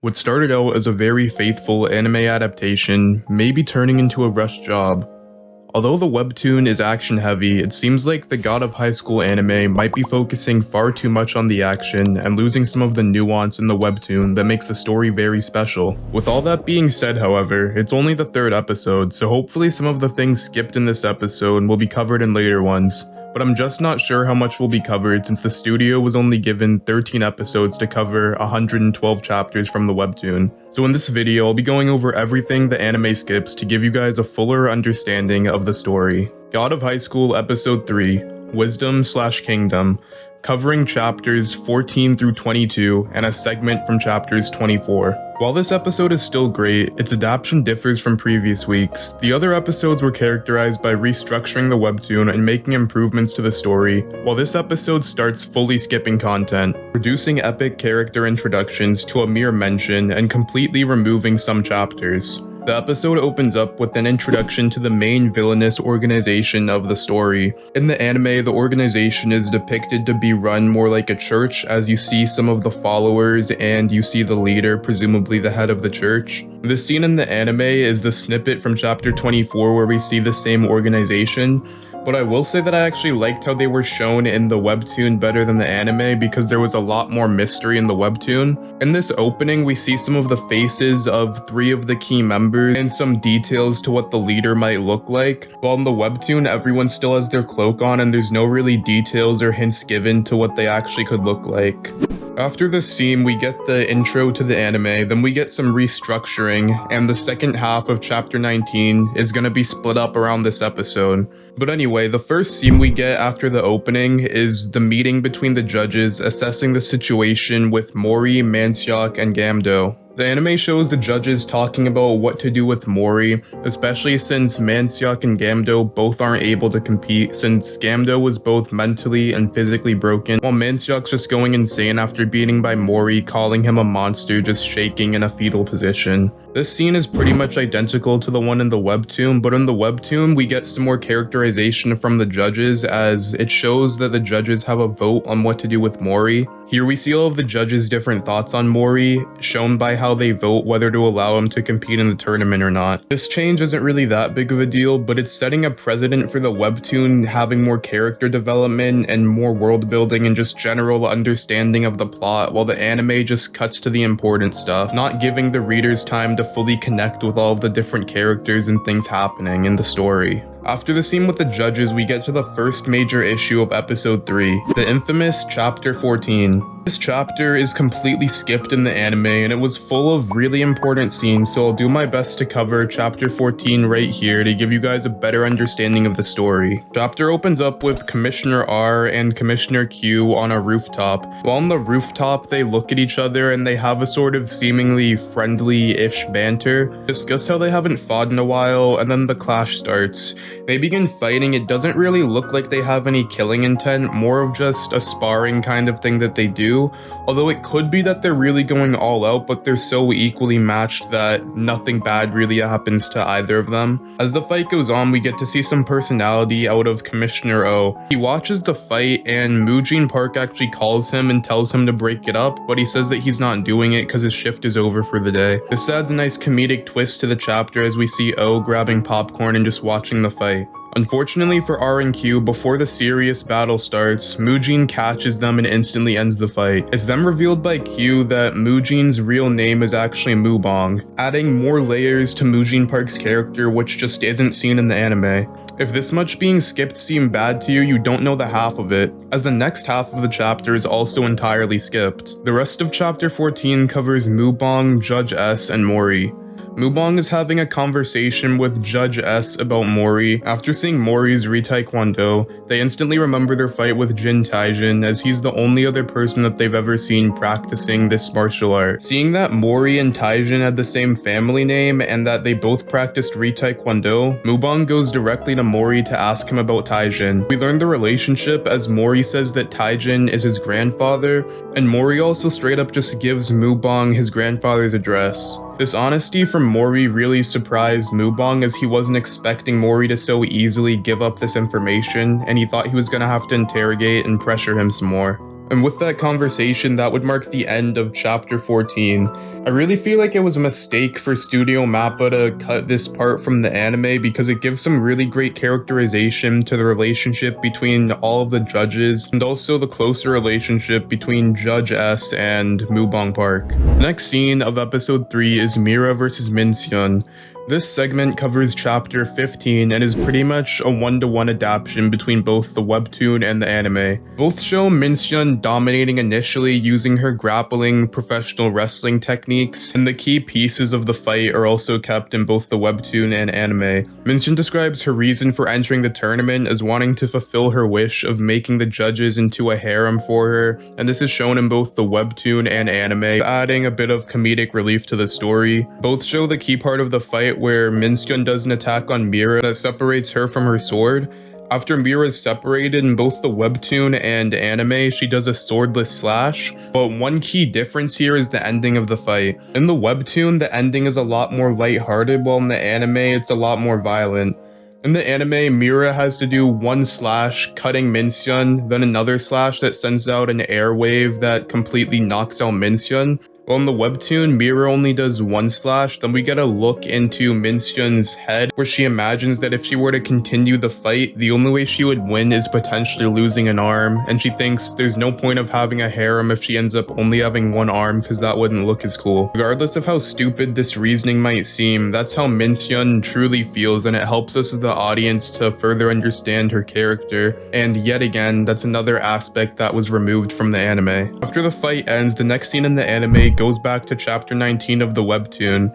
What started out as a very faithful anime adaptation may be turning into a rushed job. Although the webtoon is action heavy, it seems like the God of High School anime might be focusing far too much on the action and losing some of the nuance in the webtoon that makes the story very special. With all that being said, however, it's only the third episode, so hopefully some of the things skipped in this episode will be covered in later ones. But I'm just not sure how much will be covered since the studio was only given 13 episodes to cover 112 chapters from the webtoon. So in this video, I'll be going over everything the anime skips to give you guys a fuller understanding of the story. God of High School Episode 3, Wisdom/Kingdom, covering chapters 14 through 22 and a segment from chapters 24. While this episode is still great, its adaptation differs from previous weeks. The other episodes were characterized by restructuring the webtoon and making improvements to the story, while this episode starts fully skipping content, reducing epic character introductions to a mere mention and completely removing some chapters. The episode opens up with an introduction to the main villainous organization of the story. In the anime, the organization is depicted to be run more like a church, as you see some of the followers and you see the leader, presumably the head of the church. The scene in the anime is the snippet from chapter 24 where we see the same organization. But I will say that I actually liked how they were shown in the webtoon better than the anime because there was a lot more mystery in the webtoon. In this opening, we see some of the faces of 3 of the key members and some details to what the leader might look like. While in the webtoon, everyone still has their cloak on and there's no really details or hints given to what they actually could look like. After this scene, we get the intro to the anime, then we get some restructuring, and the second half of chapter 19 is gonna be split up around this episode. But anyway, the first scene we get after the opening is the meeting between the judges assessing the situation with Mori, Manseok, and Gamdo. The anime shows the judges talking about what to do with Mori, especially since Manseok and Gamdo both aren't able to compete since Gamdo was both mentally and physically broken, while Manseok's just going insane after beating by Mori, calling him a monster, just shaking in a fetal position. This scene is pretty much identical to the one in the webtoon, but in the webtoon we get some more characterization from the judges as it shows that the judges have a vote on what to do with Mori. Here we see all of the judges' different thoughts on Mori, shown by how they vote whether to allow him to compete in the tournament or not. This change isn't really that big of a deal, but it's setting a precedent for the webtoon having more character development and more world building and just general understanding of the plot, while the anime just cuts to the important stuff, not giving the readers time to fully connect with all of the different characters and things happening in the story. After the scene with the judges, we get to the first major issue of episode 3, the infamous chapter 14. This chapter is completely skipped in the anime and it was full of really important scenes, so I'll do my best to cover chapter 14 right here to give you guys a better understanding of the story. Chapter opens up with Commissioner R and Commissioner Q on a rooftop. While on the rooftop, they look at each other and they have a sort of seemingly friendly-ish banter, discuss how they haven't fought in a while, and then the clash starts. They begin fighting. It doesn't really look like they have any killing intent, more of just a sparring kind of thing that they do, although it could be that they're really going all out, but they're so equally matched that nothing bad really happens to either of them. As the fight goes on, we get to see some personality out of Commissioner O. He watches the fight and Moojin Park actually calls him and tells him to break it up, but he says that he's not doing it because his shift is over for the day. This adds a nice comedic twist to the chapter as we see O grabbing popcorn and just watching the fight. Unfortunately for R and Q, before the serious battle starts, Moojin catches them and instantly ends the fight. It's then revealed by Q that Moojin's real name is actually Moobong, adding more layers to Moojin Park's character which just isn't seen in the anime. If this much being skipped seemed bad to you, you don't know the half of it, as the next half of the chapter is also entirely skipped. The rest of chapter 14 covers Moobong, Judge S, and Mori. Moobong is having a conversation with Judge S about Mori. After seeing Mori's re-taekwondo, they instantly remember their fight with Jin Taijin, as he's the only other person that they've ever seen practicing this martial art. Seeing that Mori and Taijin had the same family name and that they both practiced re-taekwondo, Moobong goes directly to Mori to ask him about Taijin. We learn the relationship as Mori says that Taijin is his grandfather, and Mori also straight up just gives Moobong his grandfather's address. This honesty from Mori really surprised Moobong, as he wasn't expecting Mori to so easily give up this information, and he thought he was gonna have to interrogate and pressure him some more. And with that conversation, that would mark the end of chapter 14. I really feel like it was a mistake for Studio Mappa to cut this part from the anime because it gives some really great characterization to the relationship between all of the judges and also the closer relationship between Judge S and Mubong Park. The next scene of episode 3 is Mira versus Minsion. This segment covers chapter 15 and is pretty much a one-to-one adaptation between both the webtoon and the anime. Both show Minsion dominating initially using her grappling professional wrestling techniques, and the key pieces of the fight are also kept in both the webtoon and anime. Minsion describes her reason for entering the tournament as wanting to fulfill her wish of making the judges into a harem for her, and this is shown in both the webtoon and anime, adding a bit of comedic relief to the story. Both show the key part of the fight where Minsion does an attack on Mira that separates her from her sword. After Mira is separated in both the webtoon and anime, she does a swordless slash, but one key difference here is the ending of the fight. In the webtoon, the ending is a lot more lighthearted, while in the anime, it's a lot more violent. In the anime, Mira has to do one slash, cutting Minsion, then another slash that sends out an air wave that completely knocks out Minsion. Well, in the webtoon, Mira only does one slash, then we get a look into Minsion's head where she imagines that if she were to continue the fight, the only way she would win is potentially losing an arm, and she thinks there's no point of having a harem if she ends up only having one arm because that wouldn't look as cool. Regardless of how stupid this reasoning might seem, that's how Minsion truly feels, and it helps us as the audience to further understand her character, and yet again, that's another aspect that was removed from the anime. After the fight ends, the next scene in the anime goes back to chapter 19 of the webtoon.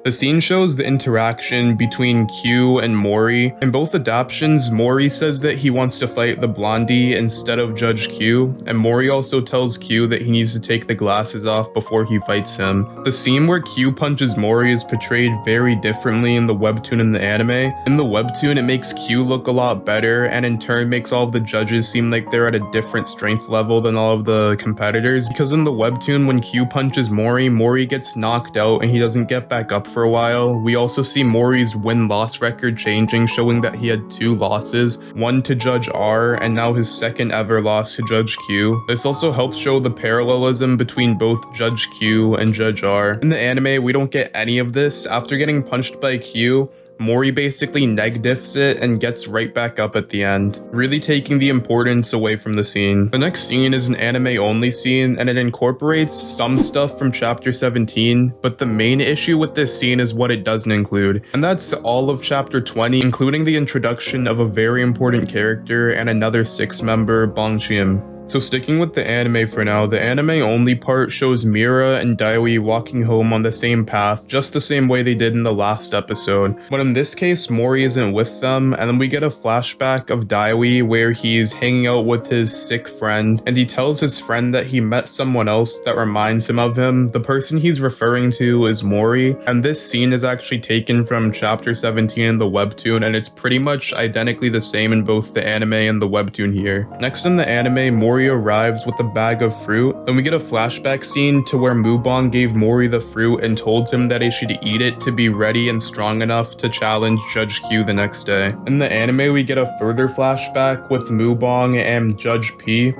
The scene shows the interaction between Q and Mori. In both adaptations, Mori says that he wants to fight the blondie instead of Judge Q, and Mori also tells Q that he needs to take the glasses off before he fights him. The scene where Q punches Mori is portrayed very differently in the webtoon and the anime. In the webtoon, it makes Q look a lot better, and in turn makes all of the judges seem like they're at a different strength level than all of the competitors, because in the webtoon, when Q punches Mori, Mori gets knocked out and he doesn't get back up for a while. We also see Mori's win-loss record changing, showing that he had 2 losses, one to Judge R and now his second ever loss to Judge Q. This also helps show the parallelism between both Judge Q and Judge R. In the anime, we don't get any of this. After getting punched by Q, Mori basically neg-diffs it and gets right back up at the end, really taking the importance away from the scene. The next scene is an anime-only scene, and it incorporates some stuff from chapter 17, but the main issue with this scene is what it doesn't include, and that's all of chapter 20, including the introduction of a very important character and another 6th member, Bong Chim. So sticking with the anime for now, the anime only part shows Mira and Daiwe walking home on the same path, just the same way they did in the last episode. But in this case, Mori isn't with them, and then we get a flashback of Daiwe where he's hanging out with his sick friend, and he tells his friend that he met someone else that reminds him of him. The person he's referring to is Mori, and this scene is actually taken from chapter 17 in the webtoon, and it's pretty much identically the same in both the anime and the webtoon here. Next in the anime, Mori arrives with a bag of fruit. Then we get a flashback scene to where Mubong gave Mori the fruit and told him that he should eat it to be ready and strong enough to challenge Judge Q the next day. In the anime, we get a further flashback with Mubong and Judge P.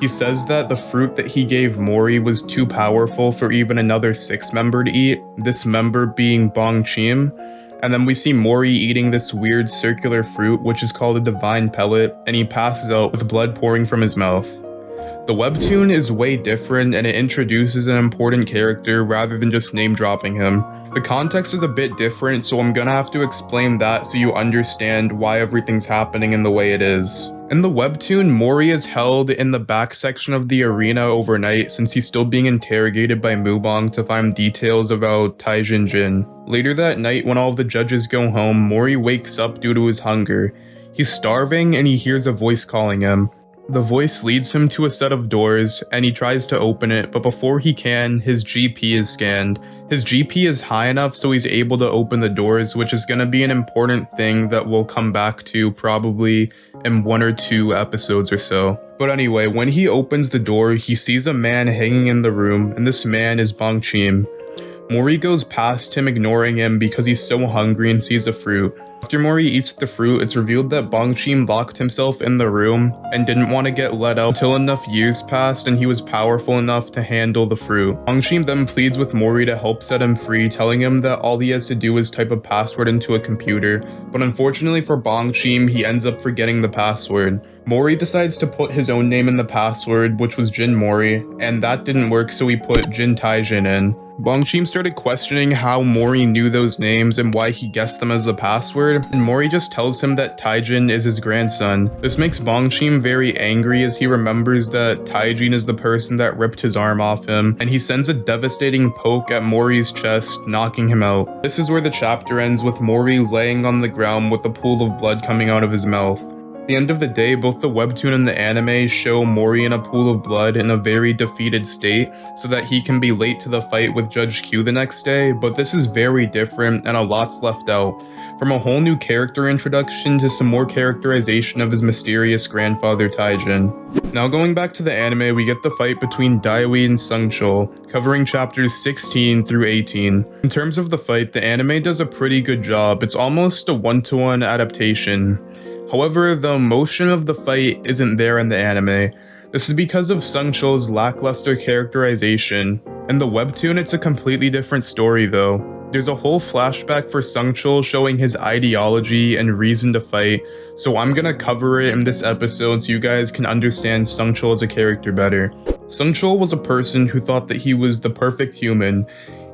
He says that the fruit that he gave Mori was too powerful for even another 6th member to eat, this member being Bong Chim. And then we see Mori eating this weird circular fruit, which is called a divine pellet, and he passes out with blood pouring from his mouth. The webtoon is way different, and it introduces an important character rather than just name dropping him. The context is a bit different, so I'm gonna have to explain that so you understand why everything's happening in the way it is. In the webtoon, Mori is held in the back section of the arena overnight since he's still being interrogated by Mubong to find details about Taijin Jin. Later that night, when all of the judges go home, Mori wakes up due to his hunger. He's starving and he hears a voice calling him. The voice leads him to a set of doors, and he tries to open it, but before he can, his GP is scanned. His GP is high enough so he's able to open the doors, which is going to be an important thing that we'll come back to probably in 1 or 2 episodes or so. But anyway, when he opens the door, he sees a man hanging in the room, and this man is Bong Chim. Mori goes past him, ignoring him because he's so hungry and sees a fruit. After Mori eats the fruit, it's revealed that Bongchim locked himself in the room and didn't want to get let out until enough years passed and he was powerful enough to handle the fruit. Bongchim then pleads with Mori to help set him free, telling him that all he has to do is type a password into a computer, but unfortunately for Bongchim, he ends up forgetting the password. Mori decides to put his own name in the password, which was Jin Mori, and that didn't work, so he put Jin Taijin in. Bongchim started questioning how Mori knew those names and why he guessed them as the password, and Mori just tells him that Taijin is his grandson. This makes Bongchim very angry as he remembers that Taijin is the person that ripped his arm off him, and he sends a devastating poke at Mori's chest, knocking him out. This is where the chapter ends with Mori laying on the ground with a pool of blood coming out of his mouth. At the end of the day, both the webtoon and the anime show Mori in a pool of blood in a very defeated state so that he can be late to the fight with Judge Q the next day, but this is very different and a lot's left out. From a whole new character introduction to some more characterization of his mysterious grandfather Taijin. Now going back to the anime, we get the fight between Daiwe and Seung-Chul, covering chapters 16 through 18. In terms of the fight, the anime does a pretty good job. It's almost a one-to-one adaptation. However, the emotion of the fight isn't there in the anime. This is because of Seung-Chul's lackluster characterization. In the webtoon, it's a completely different story though. There's a whole flashback for Seung-Chul showing his ideology and reason to fight, so I'm gonna cover it in this episode so you guys can understand Seung-Chul as a character better. Seung-Chul was a person who thought that he was the perfect human.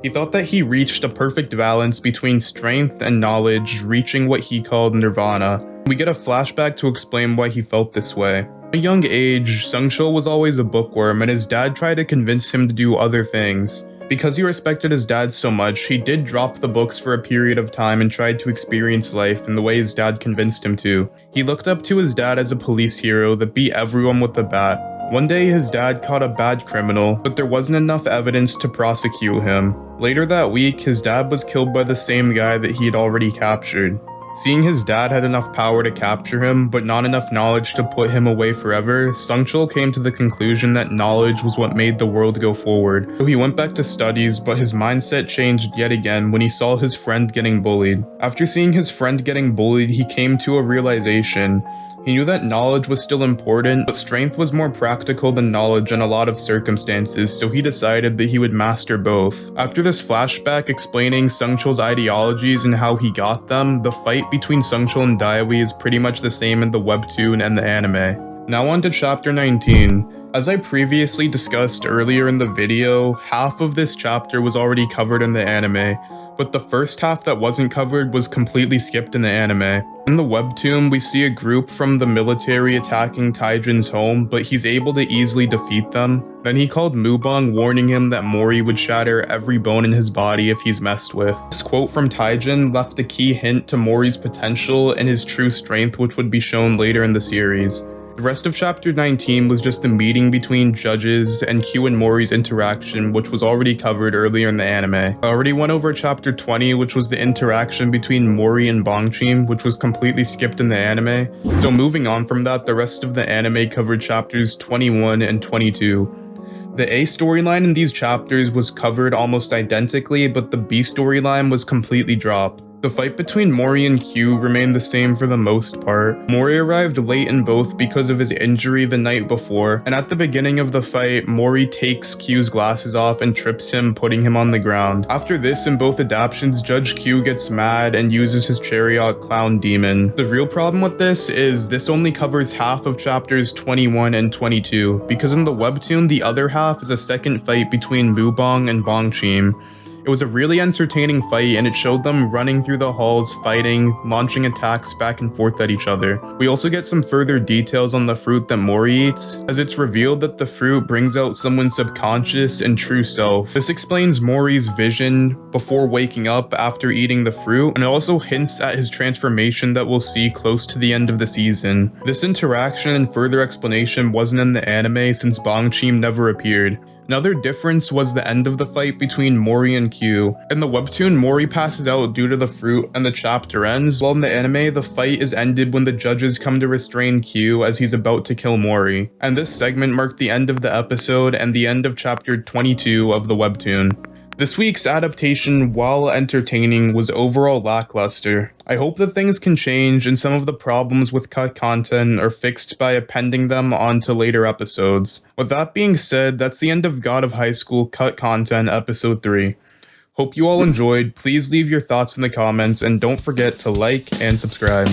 He thought that he reached a perfect balance between strength and knowledge, reaching what he called nirvana. We get a flashback to explain why he felt this way. At a young age, Seung-Chul was always a bookworm, and his dad tried to convince him to do other things. Because he respected his dad so much, he did drop the books for a period of time and tried to experience life in the way his dad convinced him to. He looked up to his dad as a police hero that beat everyone with a bat. One day his dad caught a bad criminal, but there wasn't enough evidence to prosecute him. Later that week, his dad was killed by the same guy that he had already captured. Seeing his dad had enough power to capture him, but not enough knowledge to put him away forever, Seung-Chul came to the conclusion that knowledge was what made the world go forward. So he went back to studies, but his mindset changed yet again when he saw his friend getting bullied. After seeing his friend getting bullied, he came to a realization. He knew that knowledge was still important, but strength was more practical than knowledge in a lot of circumstances, so he decided that he would master both. After this flashback explaining Seung-Chul's ideologies and how he got them, the fight between Seung-Chul and Daiwe is pretty much the same in the webtoon and the anime. Now on to chapter 19. As I previously discussed earlier in the video, half of this chapter was already covered in the anime, but the first half that wasn't covered was completely skipped in the anime. In the webtoon, we see a group from the military attacking Taijin's home, but he's able to easily defeat them. Then he called Mubong, warning him that Mori would shatter every bone in his body if he's messed with. This quote from Taijin left a key hint to Mori's potential and his true strength, which would be shown later in the series. The rest of chapter 19 was just the meeting between judges and Q and Mori's interaction, which was already covered earlier in the anime. I already went over chapter 20, which was the interaction between Mori and Bongchim, which was completely skipped in the anime. So moving on from that, the rest of the anime covered chapters 21 and 22. The A storyline in these chapters was covered almost identically, but the B storyline was completely dropped. The fight between Mori and Q remained the same for the most part. Mori arrived late in both because of his injury the night before, and at the beginning of the fight, Mori takes Q's glasses off and trips him, putting him on the ground. After this, in both adaptions, Judge Q gets mad and uses his chariot clown demon. The real problem with this is this only covers half of chapters 21 and 22, because in the webtoon, the other half is a second fight between Mubong and Bongchim. It was a really entertaining fight, and it showed them running through the halls, fighting, launching attacks back and forth at each other. We also get some further details on the fruit that Mori eats, as it's revealed that the fruit brings out someone's subconscious and true self. This explains Mori's vision before waking up after eating the fruit, and it also hints at his transformation that we'll see close to the end of the season. This interaction and further explanation wasn't in the anime since Bongchim never appeared. Another difference was the end of the fight between Mori and Q. In the webtoon, Mori passes out due to the fruit and the chapter ends, while in the anime, the fight is ended when the judges come to restrain Q as he's about to kill Mori. And this segment marked the end of the episode and the end of chapter 22 of the webtoon. This week's adaptation, while entertaining, was overall lackluster. I hope that things can change and some of the problems with cut content are fixed by appending them onto later episodes. With that being said, that's the end of God of High School Cut Content Episode 3. Hope you all enjoyed. Please leave your thoughts in the comments and don't forget to like and subscribe.